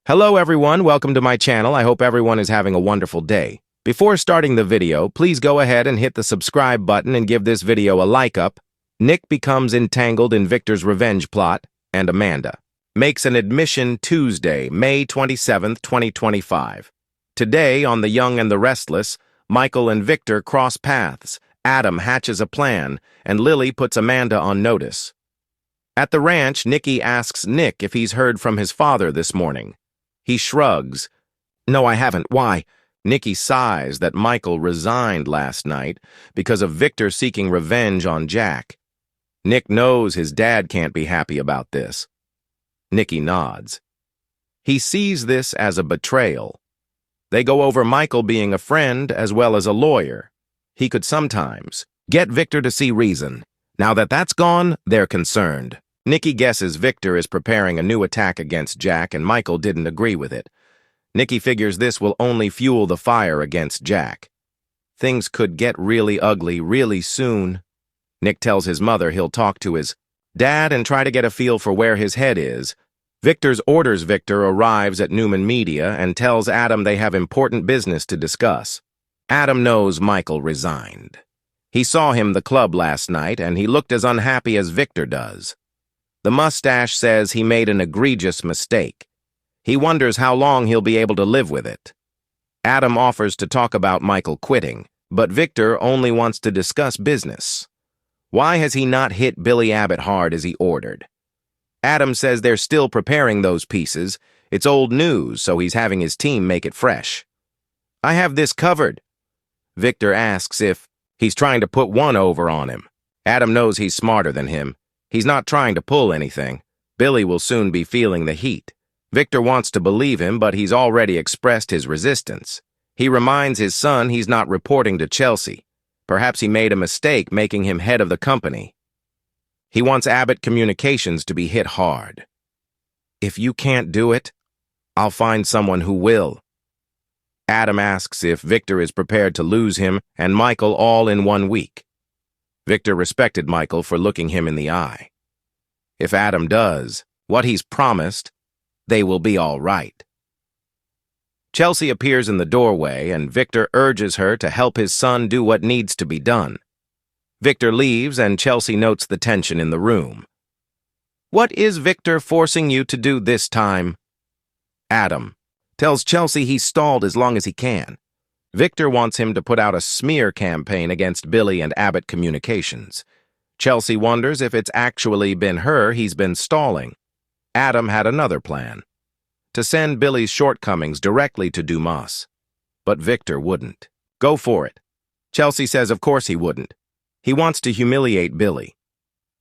Hello everyone, welcome to my channel. I hope everyone is having a wonderful day. Before starting the video, please go ahead and hit the subscribe button and give this video a like up. Nick becomes entangled in Victor's revenge plot, and Amanda makes an admission Tuesday, May 27, 2025. Today, on The Young and the Restless, Michael and Victor cross paths, Adam hatches a plan, and Lily puts Amanda on notice. At the ranch, Nikki asks Nick if he's heard from his father this morning. He shrugs. "No, I haven't. Why?" Nikki sighs that Michael resigned last night because of Victor seeking revenge on Jack. Nick knows his dad can't be happy about this. Nikki nods. He sees this as a betrayal. They go over Michael being a friend as well as a lawyer. He could sometimes get Victor to see reason. Now that that's gone, they're concerned. Nikki guesses Victor is preparing a new attack against Jack, and Michael didn't agree with it. Nikki figures this will only fuel the fire against Jack. Things could get really ugly really soon. Nick tells his mother he'll talk to his dad and try to get a feel for where his head is. Victor's orders Victor arrives at Newman Media and tells Adam they have important business to discuss. Adam knows Michael resigned. He saw him the club last night, and he looked as unhappy as Victor does. The mustache says he made an egregious mistake. He wonders how long he'll be able to live with it. Adam offers to talk about Michael quitting, but Victor only wants to discuss business. Why has he not hit Billy Abbott hard as he ordered? Adam says they're still preparing those pieces. It's old news, so he's having his team make it fresh. "I have this covered." Victor asks if he's trying to put one over on him. Adam knows he's smarter than him. He's not trying to pull anything. Billy will soon be feeling the heat. Victor wants to believe him, but he's already expressed his resistance. He reminds his son he's not reporting to Chelsea. Perhaps he made a mistake making him head of the company. He wants Abbott Communications to be hit hard. "If you can't do it, I'll find someone who will." Adam asks if Victor is prepared to lose him and Michael all in 1 week. Victor respected Michael for looking him in the eye. If Adam does what he's promised, they will be all right. Chelsea appears in the doorway, and Victor urges her to help his son do what needs to be done. Victor leaves, and Chelsea notes the tension in the room. "What is Victor forcing you to do this time?" Adam tells Chelsea he's stalled as long as he can. Victor wants him to put out a smear campaign against Billy and Abbott Communications. Chelsea wonders if it's actually been her he's been stalling. Adam had another plan: to send Billy's shortcomings directly to Dumas. But Victor wouldn't. Go for it. Chelsea says of course he wouldn't. He wants to humiliate Billy.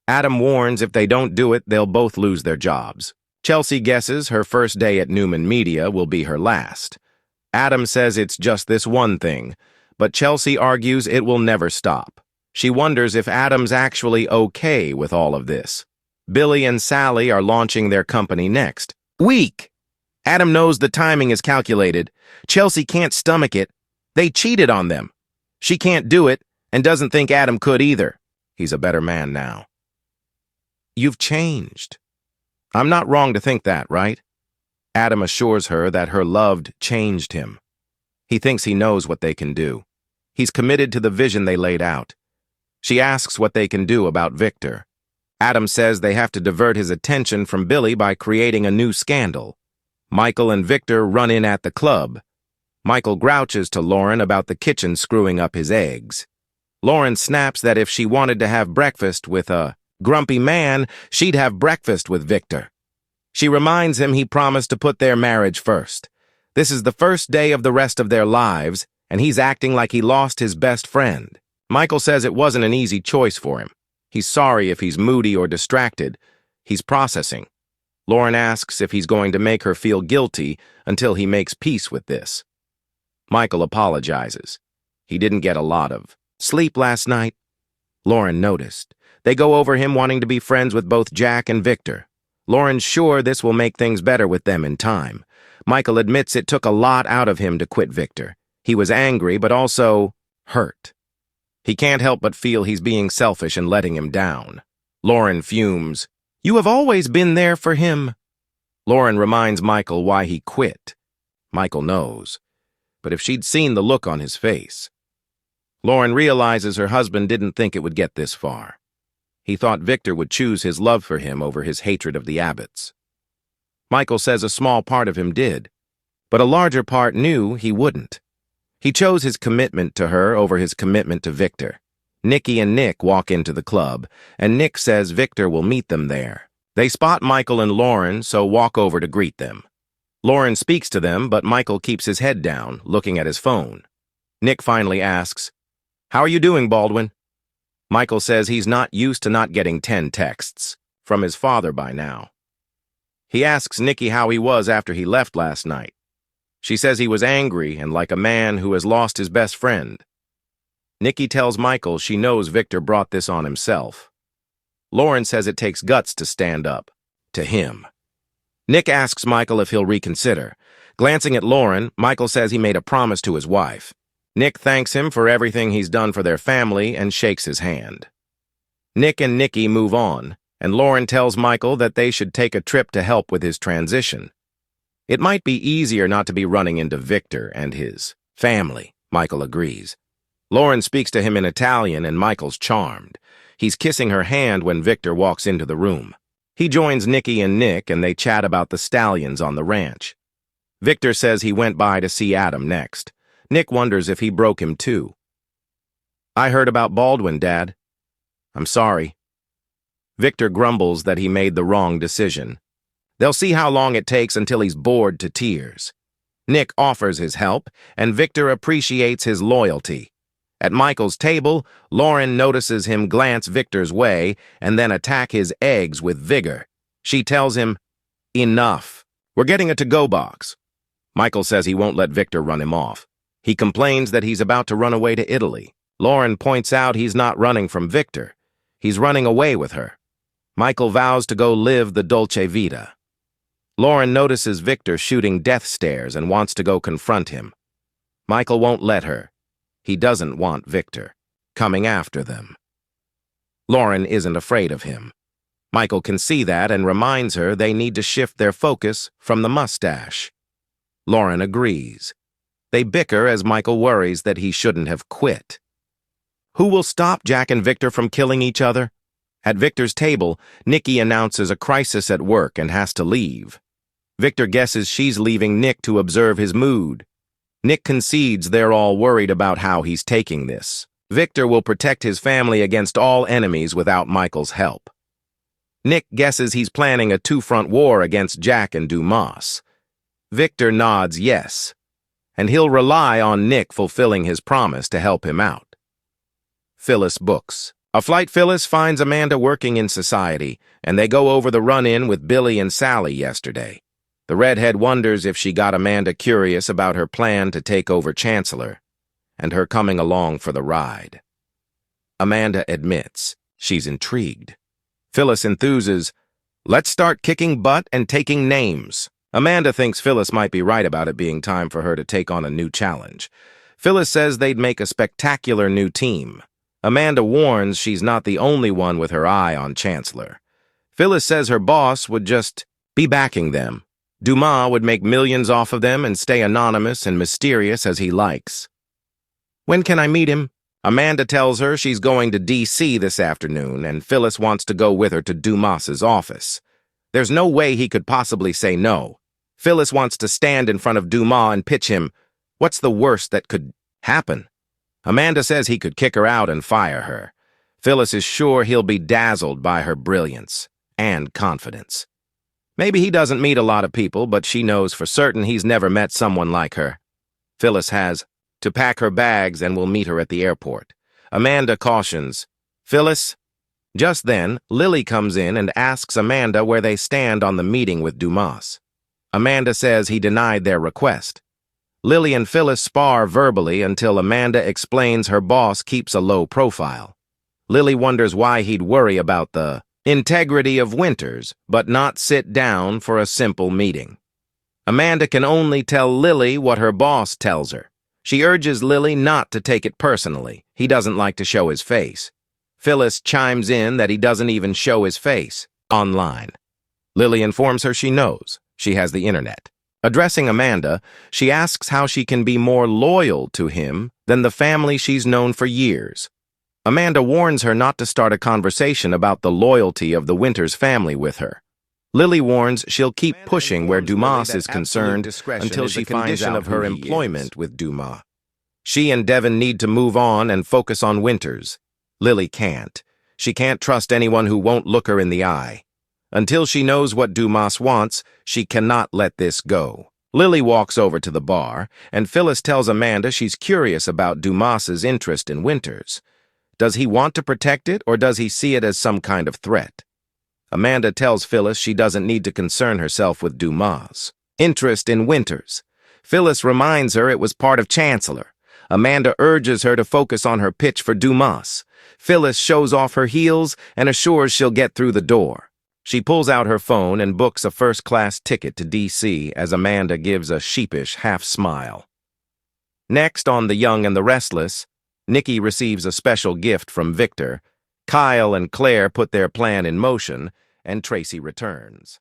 Adam warns if they don't do it, they'll both lose their jobs. Chelsea guesses her first day at Newman Media will be her last. Adam says it's just this one thing, but Chelsea argues it will never stop. She wonders if Adam's actually okay with all of this. Billy and Sally are launching their company next week. Adam knows the timing is calculated. Chelsea can't stomach it. They cheated on them. She can't do it and doesn't think Adam could either. He's a better man now. "You've changed." "I'm not wrong to think that, right?" Adam assures her that her loved changed him. He thinks he knows what they can do. He's committed to the vision they laid out. She asks what they can do about Victor. Adam says they have to divert his attention from Billy by creating a new scandal. Michael and Victor run in at the club. Michael grouches to Lauren about the kitchen screwing up his eggs. Lauren snaps that if she wanted to have breakfast with a grumpy man, she'd have breakfast with Victor. She reminds him he promised to put their marriage first. This is the first day of the rest of their lives, and he's acting like he lost his best friend. Michael says it wasn't an easy choice for him. He's sorry if he's moody or distracted. He's processing. Lauren asks if he's going to make her feel guilty until he makes peace with this. Michael apologizes. He didn't get a lot of sleep last night. Lauren noticed. They go over him wanting to be friends with both Jack and Victor. Lauren's sure this will make things better with them in time. Michael admits it took a lot out of him to quit Victor. He was angry, but also hurt. He can't help but feel he's being selfish and letting him down. Lauren fumes. "You have always been there for him." Lauren reminds Michael why he quit. Michael knows, but if she'd seen the look on his face. Lauren realizes her husband didn't think it would get this far. He thought Victor would choose his love for him over his hatred of the Abbotts. Michael says a small part of him did, but a larger part knew he wouldn't. He chose his commitment to her over his commitment to Victor. Nikki and Nick walk into the club, and Nick says Victor will meet them there. They spot Michael and Lauren, so walk over to greet them. Lauren speaks to them, but Michael keeps his head down, looking at his phone. Nick finally asks, "How are you doing, Baldwin?" Michael says he's not used to not getting 10 texts from his father by now. He asks Nikki how he was after he left last night. She says he was angry and like a man who has lost his best friend. Nikki tells Michael she knows Victor brought this on himself. Lauren says it takes guts to stand up to him. Nick asks Michael if he'll reconsider. Glancing at Lauren, Michael says he made a promise to his wife. Nick thanks him for everything he's done for their family and shakes his hand. Nick and Nikki move on, and Lauren tells Michael that they should take a trip to help with his transition. It might be easier not to be running into Victor and his family, Michael agrees. Lauren speaks to him in Italian, and Michael's charmed. He's kissing her hand when Victor walks into the room. He joins Nikki and Nick, and they chat about the stallions on the ranch. Victor says he went by to see Adam next. Nick wonders if he broke him too. "I heard about Baldwin, Dad. I'm sorry." Victor grumbles that he made the wrong decision. They'll see how long it takes until he's bored to tears. Nick offers his help, and Victor appreciates his loyalty. At Michael's table, Lauren notices him glance Victor's way and then attack his eggs with vigor. She tells him, "Enough. We're getting a to-go box." Michael says he won't let Victor run him off. He complains that he's about to run away to Italy. Lauren points out he's not running from Victor. He's running away with her. Michael vows to go live the dolce vita. Lauren notices Victor shooting death stares and wants to go confront him. Michael won't let her. He doesn't want Victor coming after them. Lauren isn't afraid of him. Michael can see that and reminds her they need to shift their focus from the mustache. Lauren agrees. They bicker as Michael worries that he shouldn't have quit. Who will stop Jack and Victor from killing each other? At Victor's table, Nikki announces a crisis at work and has to leave. Victor guesses she's leaving Nick to observe his mood. Nick concedes they're all worried about how he's taking this. Victor will protect his family against all enemies without Michael's help. Nick guesses he's planning a two-front war against Jack and Dumas. Victor nods yes, and he'll rely on Nick fulfilling his promise to help him out. Phyllis books. A flight Phyllis finds Amanda working in society, and they go over the run-in with Billy and Sally yesterday. The redhead wonders if she got Amanda curious about her plan to take over Chancellor, and her coming along for the ride. Amanda admits she's intrigued. Phyllis enthuses, "Let's start kicking butt and taking names." Amanda thinks Phyllis might be right about it being time for her to take on a new challenge. Phyllis says they'd make a spectacular new team. Amanda warns she's not the only one with her eye on Chancellor. Phyllis says her boss would just be backing them. Dumas would make millions off of them and stay anonymous and mysterious as he likes. "When can I meet him?" Amanda tells her she's going to D.C. this afternoon, and Phyllis wants to go with her to Dumas's office. There's no way he could possibly say no. Phyllis wants to stand in front of Dumas and pitch him, what's the worst that could happen? Amanda says he could kick her out and fire her. Phyllis is sure he'll be dazzled by her brilliance and confidence. Maybe he doesn't meet a lot of people, but she knows for certain he's never met someone like her. Phyllis has to pack her bags and will meet her at the airport. Amanda cautions, "Phyllis?" Just then, Lily comes in and asks Amanda where they stand on the meeting with Dumas. Amanda says he denied their request. Lily and Phyllis spar verbally until Amanda explains her boss keeps a low profile. Lily wonders why he'd worry about the integrity of Winters, but not sit down for a simple meeting. Amanda can only tell Lily what her boss tells her. She urges Lily not to take it personally. He doesn't like to show his face. Phyllis chimes in that he doesn't even show his face online. Lily informs her she knows. She has the internet. Addressing Amanda, she asks how she can be more loyal to him than the family she's known for years. Amanda warns her not to start a conversation about the loyalty of the Winters family with her. Lily warns she'll keep pushing where Dumas is concerned until she finds out of her employment with Dumas. She and Devon need to move on and focus on Winters. Lily can't. She can't trust anyone who won't look her in the eye. Until she knows what Dumas wants, she cannot let this go. Lily walks over to the bar, and Phyllis tells Amanda she's curious about Dumas's interest in Winters. Does he want to protect it, or does he see it as some kind of threat? Amanda tells Phyllis she doesn't need to concern herself with Dumas' interest in Winters. Phyllis reminds her it was part of Chancellor. Amanda urges her to focus on her pitch for Dumas. Phyllis shows off her heels and assures she'll get through the door. She pulls out her phone and books a first-class ticket to D.C. as Amanda gives a sheepish half-smile. Next, on The Young and the Restless, Nikki receives a special gift from Victor. Kyle and Claire put their plan in motion, and Tracy returns.